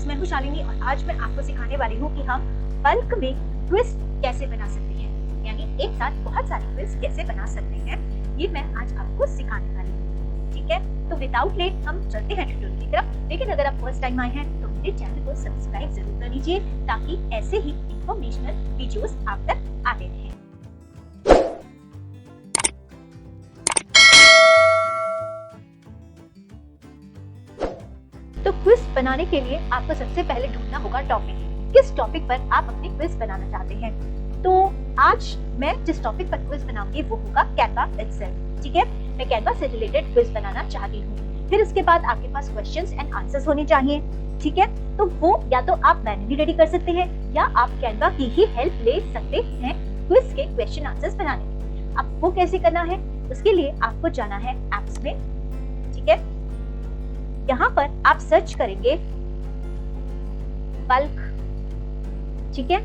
Friends, मैं हूं शालिनी और आज मैं आपको सिखाने वाली हूं कि हम बल्क में क्विज कैसे बना सकते हैं, यानी एक साथ बहुत सारे क्विज कैसे बना सकते हैं, ये मैं आज आपको सिखाने वाली हूं। ठीक है, तो विदाउट लेट हम चलते हैं ट्यूटोरियल की तरफ। लेकिन अगर आप फर्स्ट टाइम आए हैं तो मेरे चैनल को सब्सक्राइब जरूर कर लीजिए ताकि ऐसे ही इंफॉर्मेशनल वीडियोस आप तक आते रहें। तो क्विज बनाने के लिए आपको सबसे पहले ढूंढना होगा टॉपिक, किस टॉपिक पर आप अपनी क्विज बनाना चाहते हैं। तो आज मैं जिस टॉपिक पर क्विज बनाऊंगी वो होगा कैनवा इटसेल्फ। ठीक है, मैं कैनवा से रिलेटेड क्विज बनाना चाहती हूँ। फिर उसके बाद आपके पास क्वेश्चंस एंड आंसर्स होने चाहिए। ठीक है, तो वो या तो आप मैन्युअली रेडी कर सकते हैं या आप कैनवा की ही हेल्प ले सकते हैं क्विज के क्वेश्चन आंसर्स बनाने में। अब वो कैसे करना है, उसके लिए आपको जाना है एप्स में। ठीक है, यहाँ पर आप सर्च करेंगे बल्क। ठीक है,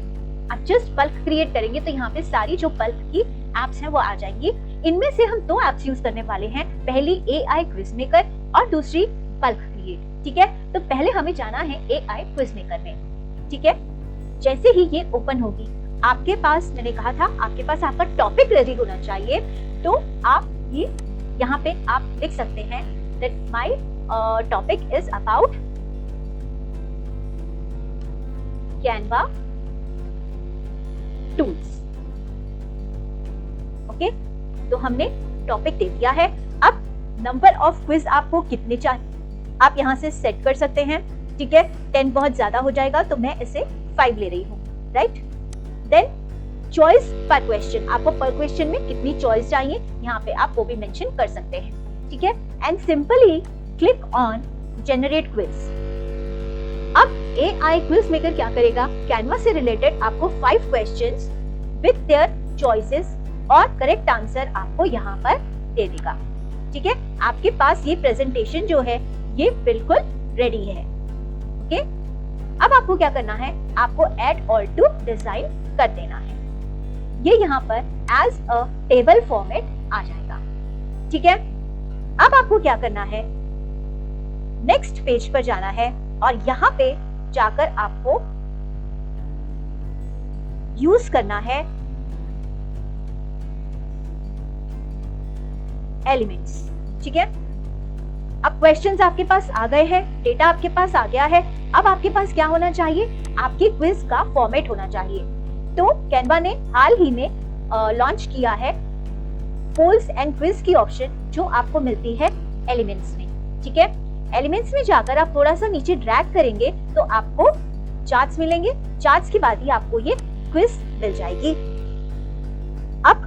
आप जस्ट बल्क क्रिएट करेंगे तो यहाँ पे सारी जो बल्क की एप्स हैं वो आ जाएंगी। इनमें से हम दो एप्स यूज करने वाले हैं, पहली AI क्विज मेकर और दूसरी बल्क क्रिएट। ठीक है, तो पहले हमें जाना है AI क्विज मेकर में। ठीक है, जैसे ही ये ओपन होगी आपके पास, मैंने कहा था आपके पास आपका टॉपिक रेडी होना चाहिए। तो आप ये यहाँ पे आप लिख सकते हैं that my topic is about Canva tools। Okay, तो हमने टॉपिक दे दिया है। अब नंबर ऑफ क्विज आपको कितने चाहिए आप यहाँ से सेट कर सकते हैं। ठीक है, 10 बहुत ज्यादा हो जाएगा तो मैं इसे 5 ले रही हूँ। राइट, देन चॉइस पर क्वेश्चन, आपको पर क्वेश्चन में कितनी चॉइस चाहिए यहाँ पे आप वो भी मेंशन कर सकते हैं। ठीक है, and simply click on generate quiz. अब AI क्विज मेकर क्या करेगा, कैनवा से रिलेटेड आपको 5 क्वेश्चंस विद देयर चॉइसेस और करेक्ट आंसर आपको यहाँ पर दे देगा। ठीक है, आपके पास ये प्रेजेंटेशन जो है ये बिल्कुल रेडी है। ओके, अब आपको क्या करना है, आपको ऐड ऑल टू डिजाइन कर देना है। ये यहाँ पर एज अ टेबल फॉर्मेट आ जाएगा। ठीक है, अब आपको क्या करना है, नेक्स्ट पेज पर जाना है और यहाँ पे जाकर आपको यूज करना है एलिमेंट्स। ठीक है, अब क्वेश्चंस आपके पास आ गए हैं, डेटा आपके पास आ गया है। अब आपके पास क्या होना चाहिए, आपकी क्विज का फॉर्मेट होना चाहिए। तो कैनवा ने हाल ही में लॉन्च किया है पोल्स एंड क्विज की ऑप्शन जो आपको मिलती है एलिमेंट्स में। ठीक है, एलिमेंट्स में जाकर आप थोड़ा सा नीचे ड्रैग करेंगे तो आपको चार्ट्स मिलेंगे। चार्ट्स के बाद ही आपको ये क्विज मिल जाएगी। अब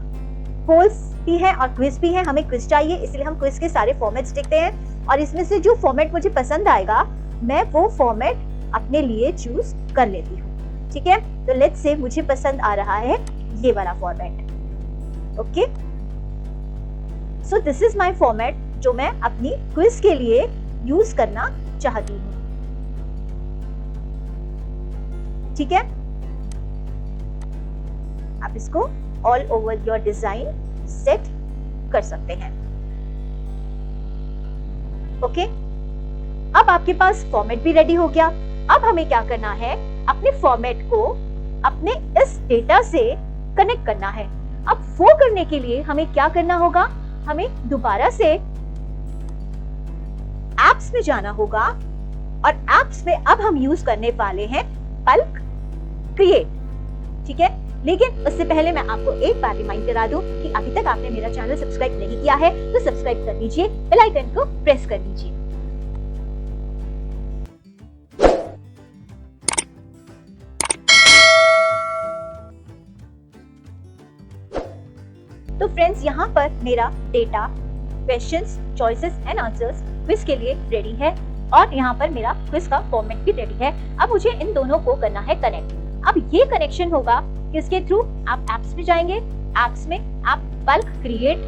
पोल्स भी है और क्विज भी है, हमें क्विज चाहिए इसलिए हम क्विज के सारे फॉर्मेट्स देखते हैं और इसमें से जो फॉर्मेट मुझे पसंद आएगा मैं वो फॉर्मेट अपने लिए चूज कर लेती हूँ। ठीक है, तो लेट्स से मुझे पसंद आ रहा है ये वाला format. Okay, so this is my format जो मैं अपनी क्विज के लिए यूज करना चाहती हूँ। ठीक है, आप इसको all over your design set कर सकते हैं। ओके, अब आपके पास फॉर्मेट भी रेडी हो गया। अब हमें क्या करना है, अपने फॉर्मेट को अपने इस डेटा से कनेक्ट करना है। अब वो करने के लिए हमें क्या करना होगा, हमें दोबारा से एप्स में जाना होगा और एप्स में अब हम यूज करने वाले हैं बल्क क्रिएट। ठीक है, लेकिन उससे पहले मैं आपको एक बार रिमाइंड करा दूं कि अभी तक आपने मेरा चैनल सब्सक्राइब नहीं किया है तो सब्सक्राइब कर लीजिए, बेल आइकन को प्रेस कर लीजिए। तो फ्रेंड्स, यहाँ पर मेरा data, questions, choices and answers quiz के लिए रेडी है और यहाँ पर मेरा क्विज का फॉर्मेट भी रेडी है। अब मुझे इन दोनों को करना है कनेक्ट। अब ये कनेक्शन होगा किसके थ्रू, आप एप्स में जाएंगे, एप्स में आप बल्क क्रिएट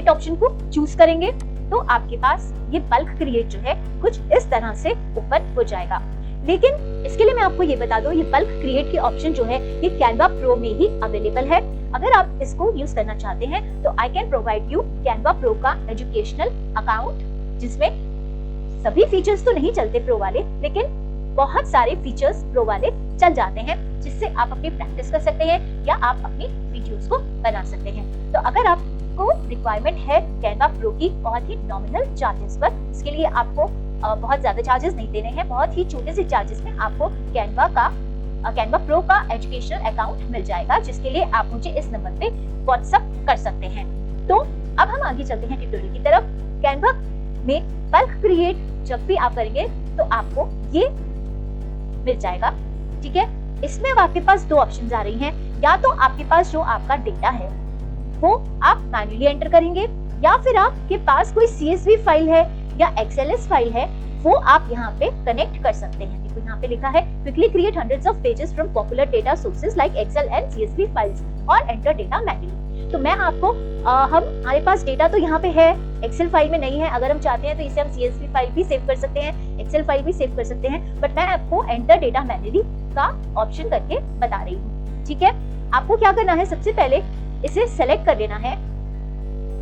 ऑप्शन को चूज करेंगे तो आपके पास ये बल्क क्रिएट जो है कुछ इस तरह से ओपन हो जाएगा। लेकिन इसके लिए मैं आपको ये बता दूं, ये बल्क क्रिएट की ऑप्शन जो है ये कैनवा प्रो में ही अवेलेबल है। अगर आप इसको यूज करना चाहते हैं तो I can provide you Canva pro का एजुकेशनल अकाउंट जिसमें सभी फीचर्स तो नहीं चलते प्रो वाले, लेकिन बहुत सारे फीचर्स प्रो वाले चल जाते हैं, जिससे आप अपनी प्रैक्टिस कर सकते हैं या आप अपनी वीडियोस को बना सकते हैं। तो अगर आपको रिक्वायरमेंट है कैनवा प्रो की बहुत ही नॉमिनल चार्जेस पर, इसके लिए आपको बहुत ज्यादा चार्जेस नहीं देने हैं, बहुत ही छोटे से चार्जेस में आपको कैनवा प्रो का एजुकेशनल अकाउंट मिल जाएगा, जिसके लिए आप मुझे इस नंबर पे व्हाट्सएप कर सकते हैं। तो अब हम आगे चलते हैं ट्यूटोरियल की तरफ। कैनवा में बल्क क्रिएट जब भी आप करेंगे तो आपको ये मिल जाएगा, ठीक है। इसमें अब आपके पास दो ऑप्शंस आ रही हैं, या तो आपके पास जो आपका डेटा है वो आप मैन्युअली एंटर करेंगे, या फिर आपके पास कोई CSV फाइल है या XLS फाइल है, वो आप यहाँ पे कनेक्ट कर सकते हैं। देखो यहाँ पे लिखा है quickly create hundreds of pages from popular data sources like Excel and CSV files और एंटर डेटा मैन्युअली। तो मैं आपको हमारे पास डेटा तो यहाँ पे है, एक्सेल फाइल में नहीं है। अगर हम चाहते हैं तो इसे हम CSV फाइल भी सेव कर सकते हैं, एक्सेल फाइल भी सेव कर सकते हैं, बट मैं आपको एंटर डेटा मैन्युअली का ऑप्शन करके बता रही हूँ, ठीक है। आपको क्या करना है, सबसे पहले इसे सेलेक्ट कर लेना है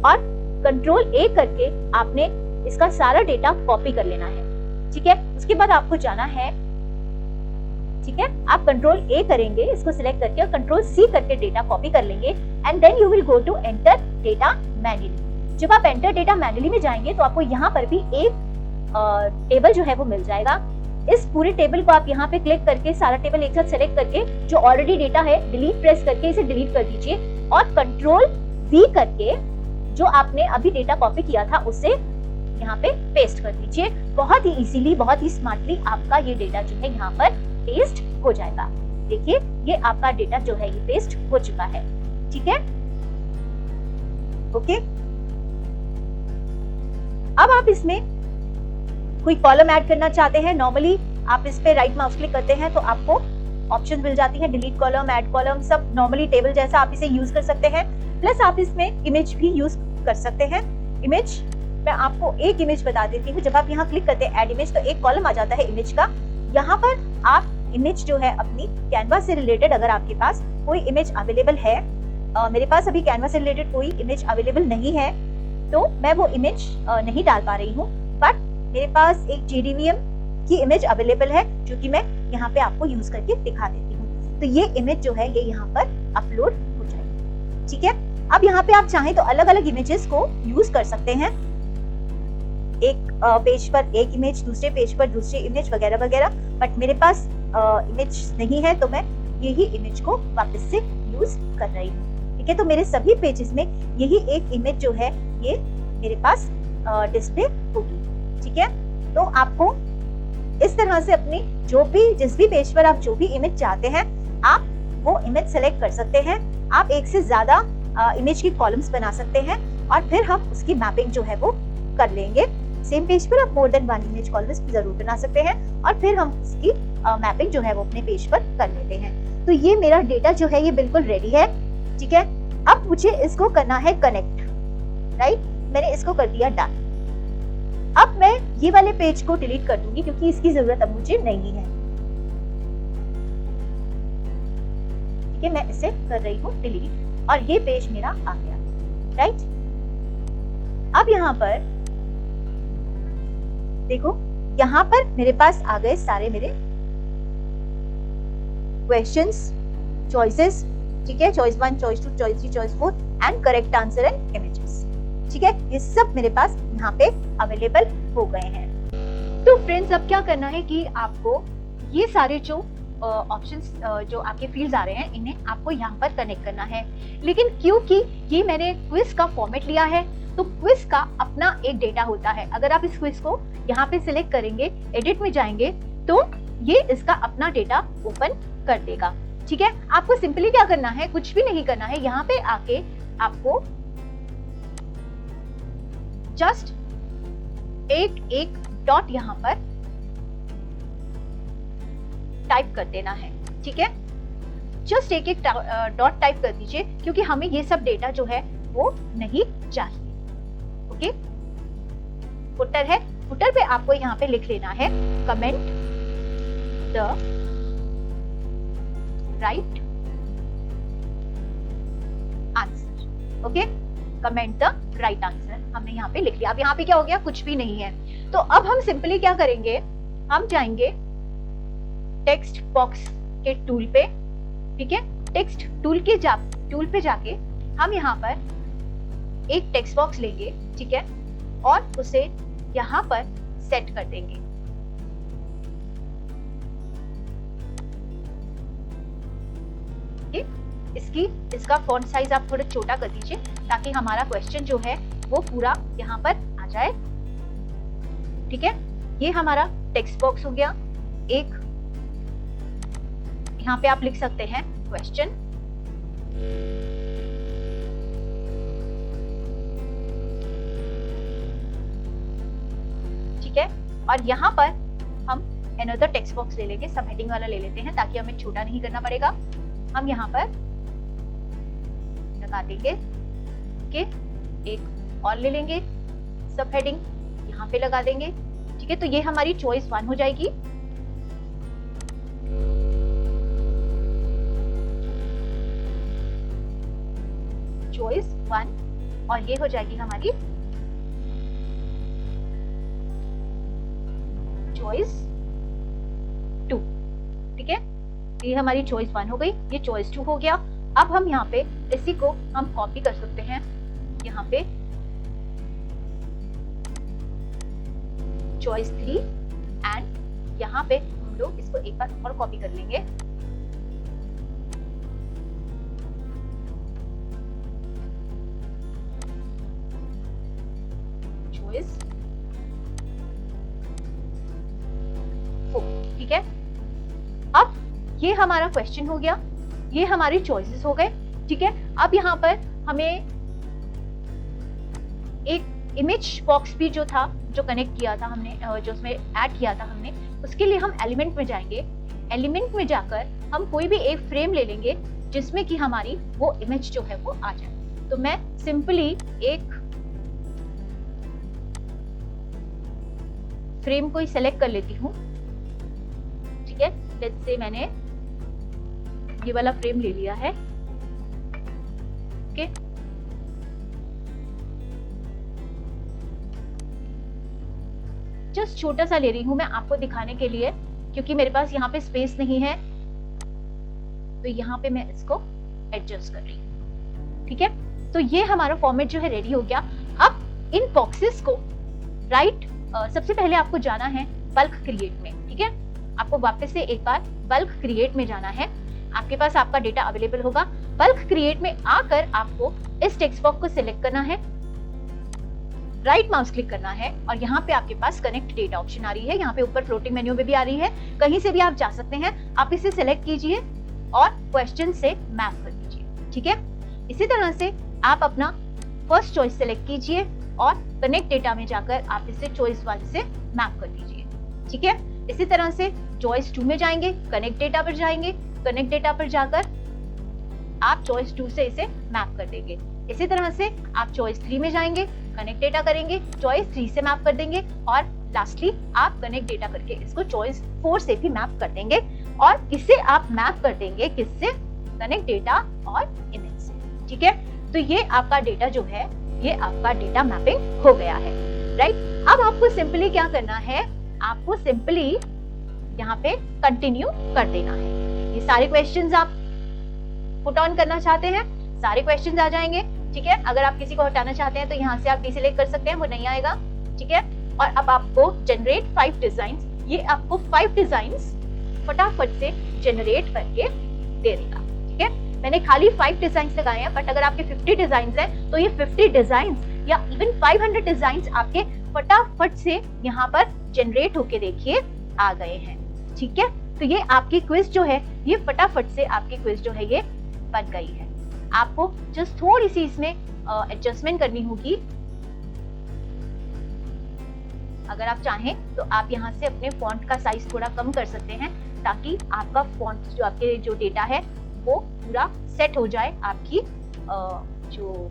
और कंट्रोल A करके आपने इसका सारा डेटा कॉपी कर लेना है, ठीक है। उसके बाद आपको जाना है, ठीक है, आप कंट्रोल A करेंगे इसको सिलेक्ट करके और कंट्रोल C करके डेटा कॉपी कर लेंगे and then you will go to enter data manually. जब आप एंटर डेटा मैन्युअली में जाएंगे तो आपको यहाँ पर भी एक टेबल जो है वो मिल जाएगा। इस पूरे टेबल को आप यहाँ पे क्लिक करके सारा टेबल एक साथ सेलेक्ट करके जो ऑलरेडी डेटा है डिलीट प्रेस करके इसे डिलीट कर दीजिए और कंट्रोल V करके जो आपने अभी डेटा कॉपी किया था उसे यहाँ पे पेस्ट कर दीजिए। बहुत ही इजीली, बहुत ही स्मार्टली आपका ये डेटा जो है यहाँ पर पेस्ट हो जाएगा। देखिए ये आपका डेटा जो है ये पेस्ट हो चुका है, ठीक है, ओके। अब आप इसमें कोई कॉलम ऐड करना चाहते हैं, नॉर्मली आप इस पे राइट माउस क्लिक करते हैं तो आपको ऑप्शन मिल जाती है, डिलीट कॉलम, ऐड कॉलम, सब नॉर्मली टेबल जैसा आप इसे यूज कर सकते हैं। प्लस आप इसमें इमेज भी यूज कर सकते हैं। इमेज मैं आपको एक इमेज बता देती हूँ। जब आप यहाँ क्लिक करते हैं ऐड इमेज तो एक कॉलम आ जाता है इमेज का। यहाँ पर आप इमेज जो है अपनी कैनवा से रिलेटेड, अगर आपके पास कोई इमेज अवेलेबल है, मेरे पास अभी कैनवा से रिलेटेड कोई इमेज अवेलेबल नहीं है तो मैं वो इमेज नहीं डाल पा रही हूँ, बट मेरे पास एक JDVM की इमेज अवेलेबल है जो कि मैं यहाँ पे आपको यूज करके दिखा देती हूँ। तो ये इमेज जो है ये यहाँ पर अपलोड हो जाएगी, ठीक है। अब यहाँ पे आप चाहें तो अलग अलग इमेजेस को यूज कर सकते हैं, एक पेज पर एक इमेज, दूसरे पेज पर दूसरी इमेज वगैरह वगैरह, बट मेरे पास इमेज नहीं है तो मैं यही इमेज को वापस से यूज कर रही हूँ, ठीक है। तो मेरे सभी पेजेस में यही एक इमेज जो है ये मेरे पास डिस्प्ले होगी, ठीक है। तो आपको इस तरह से अपनी जो भी जिस भी पेज पर आप जो भी इमेज चाहते हैं आप वो इमेज सेलेक्ट कर सकते हैं। आप एक से ज्यादा इमेज की कॉलम्स बना सकते हैं और फिर हम उसकी मैपिंग जो है वो कर लेंगे। सेम पेज पर आप more than one image columns जरूर बना सकते हैं और फिर हम उसकी मैपिंग जो है वो अपने पेज पर कर लेते हैं। तो ये मेरा डेटा जो है ये बिल्कुल रेडी है, ठीक है। अब मुझे इसको करना है कनेक्ट, राइट। मैंने इसको कर दिया डन। अब मैं ये वाले पेज को डिलीट कर दूंगी क्योंकि इसकी जरूरत अब मुझे नहीं है, ठीक है। मैं इसे कर रही हूँ डिलीट और ये पेज मेरा आ गया, राइट। अब यहाँ पर देखो, यहाँ पर मेरे पास आ गए सारे मेरे क्वेश्चंस, चॉइसेस, ठीक है। Choice 1, choice 2, choice 3, choice 4 and correct answer and images, ठीक है। ये सब मेरे पास यहाँ पे अवेलेबल हो गए हैं। तो फ्रेंड्स अब क्या करना है कि आपको ये सारे जो ऑप्शंस जो आपके फील्ड्स आ रहे हैं इन्हें आपको यहाँ पर कनेक्ट करना है। लेकिन क्योंकि ये मैंने क्विज का फॉर्मेट लिया है तो क्विज का अपना एक डेटा होता है। अगर आप इस क्विज को यहाँ पे सिलेक्ट करेंगे, एडिट में जाएंगे तो ये इसका अपना डेटा ओपन कर देगा, ठीक है। आपको सिंपली क्या करना है, कुछ भी नहीं करना है। यहाँ पे आके आपको जस्ट एक डॉट यहाँ पर टाइप कर देना है, ठीक है। जस्ट एक डॉट टाइप कर दीजिए क्योंकि हमें ये सब डेटा जो है वो नहीं चाहिए, ओके। फुटर है, फुटर पे आपको यहाँ पे लिख लेना है comment the right answer, okay. Comment the right answer हमने यहाँ पे लिख लिया। अब यहाँ पे क्या हो गया, कुछ भी नहीं है। तो अब हम सिंपली क्या करेंगे, हम जाएंगे टेक्स्ट बॉक्स के टूल पे, ठीक है। टेक्स्ट टूल पे जाके हम यहाँ पर एक टेक्स्ट बॉक्स लेंगे, ठीक है, और उसे यहाँ पर सेट कर देंगे। इसका फॉन्ट साइज आप थोड़ा छोटा कर दीजिए ताकि हमारा क्वेश्चन जो है वो पूरा यहाँ पर आ जाए, ठीक है। ये हमारा टेक्स्ट बॉक्स हो गया। एक यहाँ पे आप लिख सकते हैं क्वेश्चन, ठीक है, और यहाँ पर हम अनदर टेक्स्ट बॉक्स ले लेंगे, सब हेडिंग वाला ले लेते हैं ताकि हमें छोटा नहीं करना पड़ेगा। हम यहाँ पर लगा देंगे कि एक और ले लेंगे, सब हेडिंग यहाँ पे लगा देंगे, ठीक है। तो ये हमारी चॉइस 1 हो जाएगी। चॉइस 1 और ये हो जाएगी हमारी चॉइस 2, ठीक है। ये हमारी चॉइस 1 हो गई, ये चॉइस 2 हो गया। अब हम यहाँ पे इसी को हम कॉपी कर सकते हैं, यहाँ पे चॉइस 3 एंड यहाँ पे हम लोग इसको एक बार और कॉपी कर लेंगे, चॉइस 4, ठीक है। अब ये हमारा क्वेश्चन हो गया, ये हमारी चॉइसेस हो गए, ठीक है। अब यहाँ पर हमें एक इमेज बॉक्स भी जो था, जो कनेक्ट किया था हमने, जो उसमें ऐड किया था हमने, उसके लिए हम एलिमेंट में जाएंगे। एलिमेंट में जाकर हम कोई भी एक फ्रेम ले लेंगे जिसमें कि हमारी वो इमेज जो है वो आ जाए। तो मैं सिंपली एक फ्रेम को ही सेलेक्ट कर लेती हूँ, ठीक है। लेट्स से मैंने ये वाला फ्रेम ले लिया है, ओके। जस्ट छोटा सा ले रही हूं मैं आपको दिखाने के लिए, क्योंकि मेरे पास यहाँ पे स्पेस नहीं है, तो यहाँ पे मैं इसको एडजस्ट कर रही हूँ, ठीक है। तो ये हमारा फॉर्मेट जो है रेडी हो गया। अब इन बॉक्सेस को सबसे पहले आपको जाना है बल्क क्रिएट में, ठीक है। आपको वापस से एक बार बल्क क्रिएट में जाना है, आपके पास आपका डेटा अवेलेबल होगा। बल्क क्रिएट में आकर आपको इस टेक्स्ट बॉक्स को सिलेक्ट करना है, राइट माउस क्लिक करना है, और यहाँ पे आपके पास कनेक्ट डेटा ऑप्शन आ रही है, यहाँ पे ऊपर फ्लोटिंग मेन्यू में भी आ रही है, कहीं से भी आप जा सकते हैं। आप इसे सिलेक्ट कीजिए और क्वेश्चन से मैप कर दीजिए, ठीक है। इसी तरह से आप अपना फर्स्ट चॉइस सिलेक्ट कीजिए और कनेक्ट डेटा में जाकर आप इसे चॉइस 1 से मैप कर दीजिए, ठीक है। इसी तरह से चॉइस 2 में जाएंगे, कनेक्ट डेटा पर जाएंगे, कनेक्ट डेटा पर जाकर आप चॉइस 2 से इसे मैप कर देंगे। इसी तरह से आप चॉइस 3 में जाएंगे, कनेक्ट डेटा करेंगे, चॉइस 3 से मैप कर देंगे, और लास्टली आप कनेक्ट डेटा करके इसको चॉइस 4 से भी मैप कर देंगे। और इसे आप मैप कर देंगे किससे? कनेक्ट डेटा और इमेज से, ठीक है। तो ये आपका डेटा जो है, ये आपका डेटा मैपिंग हो गया है, राइट। अब आपको सिंपली क्या करना है, आपको सिंपली यहाँ पे कंटिन्यू कर देना है। ये सारे क्वेश्चंस आप पुट ऑन करना चाहते हैं, सारे क्वेश्चंस आ जाएंगे, ठीक है। अगर आप किसी को हटाना चाहते हैं तो यहाँ से आप डिसेलेक्ट कर सकते हैं, वो नहीं आएगा, ठीक है। और अब आपको जनरेट 5 डिजाइन्स, ये आपको 5 डिजाइन्स फटाफट से जनरेट करके दे देगा, ठीक है। मैंने खाली 5 डिजाइन्स लगाए हैं, बट अगर आपके 50 डिजाइन्स हैं तो ये 50 डिजाइन्स या इवन 500 डिजाइन्स आपके फटाफट से यहाँ पर जनरेट होके देखिए आ गए हैं, ठीक है। तो ये आपकी क्विज जो है, ये फटाफट से आपकी क्विज जो है ये बन गई है। आपको जस्ट थोड़ी सी इसमें एडजस्टमेंट करनी होगी। अगर आप चाहें तो आप यहाँ से अपने फॉन्ट का साइज थोड़ा कम कर सकते हैं, ताकि आपका फॉन्ट जो आपके जो डेटा है वो पूरा सेट हो जाए आपकी जो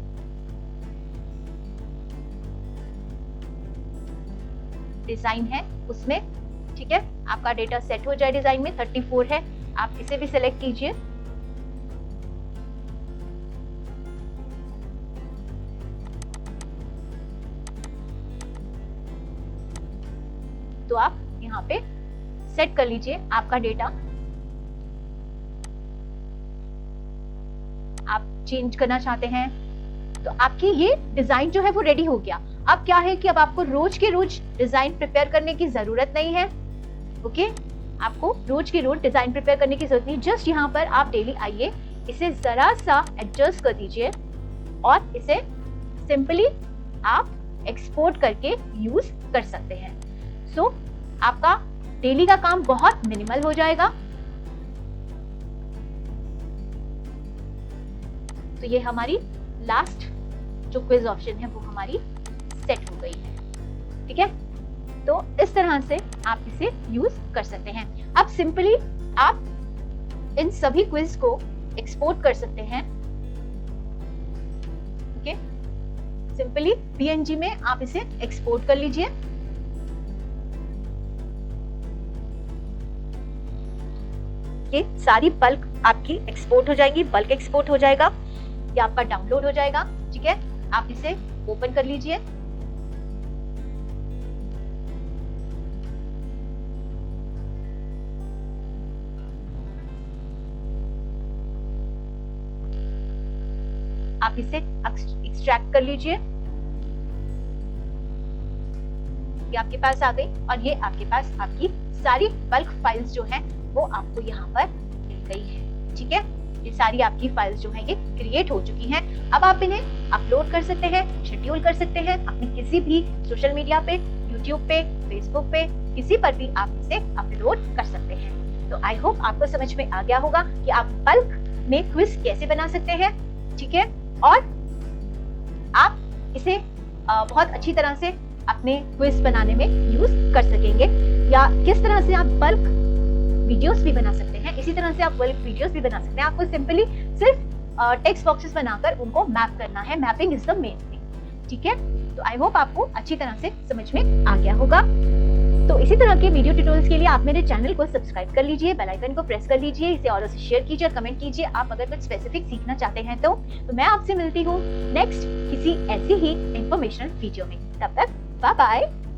डिजाइन है उसमें, ठीक है। आपका डेटा सेट हो जाए डिजाइन में। 34 है, आप इसे भी सिलेक्ट कीजिए। तो आप यहाँ पे सेट कर लीजिए आपका डेटा। आप चेंज करना चाहते हैं तो आपकी ये डिजाइन जो है वो रेडी हो गया। अब क्या है कि अब आपको रोज के रोज डिजाइन प्रिपेयर करने की जरूरत नहीं है। ओके, आपको रोज के रोज डिजाइन प्रिपेयर करने की जरूरत नहीं। जस्ट यहाँ पर आप डेली आइए, इसे जरा सा एडजस्ट कर दीजिए और इसे सिंपली आप एक्सपोर्ट करके यूज कर सकते हैं। सो आपका डेली का काम बहुत मिनिमल हो जाएगा। तो ये हमारी लास्ट जो क्विज ऑप्शन है वो हमारी सेट हो गई है। ठीक है, तो इस तरह से आप इसे यूज कर सकते हैं। अब सिंपली आप इन सभी क्विज को एक्सपोर्ट कर सकते हैं। ओके, सिंपली PNG में आप इसे एक्सपोर्ट कर लीजिए। ये सारी बल्क आपकी एक्सपोर्ट हो जाएगी, बल्क एक्सपोर्ट हो जाएगा, ये आपका डाउनलोड हो जाएगा। ठीक है, आप इसे ओपन कर लीजिए। आप इसे एक्सट्रैक्ट कर लीजिए। ये आपके पास आ गई और ये आपके पास आपकी सारी बल्क फाइल्स जो हैं वो आपको यहाँ पर मिल गई है। ठीक है, ये सारी आपकी फाइल्स जो हैं ये क्रिएट हो चुकी हैं। अब आप इन्हें अपलोड कर सकते हैं, शेड्यूल कर सकते हैं अपने किसी भी सोशल मीडिया पे, यूट्यूब पे, फेसबुक पे, किसी पर भी आप इसे अपलोड कर सकते हैं। तो आई होप आपको समझ में आ गया होगा कि आप बल्क में क्विज कैसे बना सकते हैं। ठीक है, और आप इसे बहुत अच्छी तरह से अपने क्विज बनाने में यूज कर सकेंगे, या किस तरह से आप बल्क वीडियोस भी बना सकते हैं। इसी तरह से आप बल्क वीडियोस भी बना सकते हैं। आपको सिंपली सिर्फ टेक्स्ट बॉक्सेस बनाकर उनको मैप करना है। Mapping is the main thing. ठीक है, तो आई होप आपको अच्छी तरह से समझ में आ गया होगा। तो इसी तरह के वीडियो ट्यूटोरियल्स के लिए आप मेरे चैनल को सब्सक्राइब कर लीजिए, बेल आइकन को प्रेस कर लीजिए, इसे औरों से शेयर कीजिए, कमेंट कीजिए आप अगर कुछ स्पेसिफिक सीखना चाहते हैं तो मैं आपसे मिलती हूँ नेक्स्ट किसी ऐसी ही इंफॉर्मेशनल वीडियो में। तब तक बाय बाय।